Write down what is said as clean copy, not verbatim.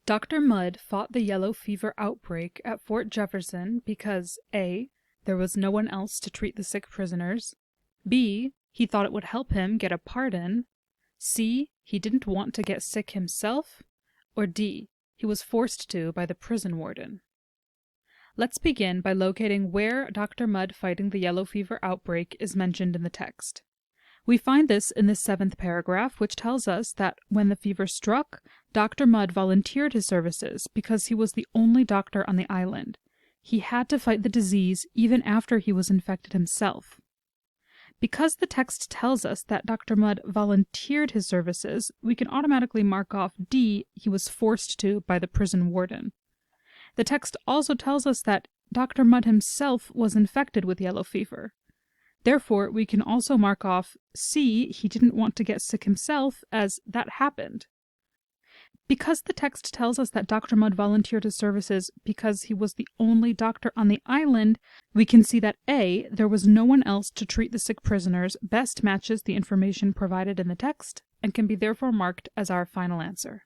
Dr. Mudd fought the yellow fever outbreak at Fort Jefferson because A. There was no one else to treat the sick prisoners. B. He thought it would help him get a pardon. C. He didn't want to get sick himself. Or D. He was forced to by the prison warden. Let's begin by locating where Dr. Mudd fighting the yellow fever outbreak is mentioned in the text. We find this in the 7th paragraph, which tells us that when the fever struck, Dr. Mudd volunteered his services because he was the only doctor on the island. He had to fight the disease even after he was infected himself. Because the text tells us that Dr. Mudd volunteered his services, we can automatically mark off D, he was forced to by the prison warden. The text also tells us that Dr. Mudd himself was infected with yellow fever. Therefore, we can also mark off C, he didn't want to get sick himself, as that happened. Because the text tells us that Dr. Mudd volunteered his services because he was the only doctor on the island, we can see that A, there was no one else to treat the sick prisoners, best matches the information provided in the text, and can be therefore marked as our final answer.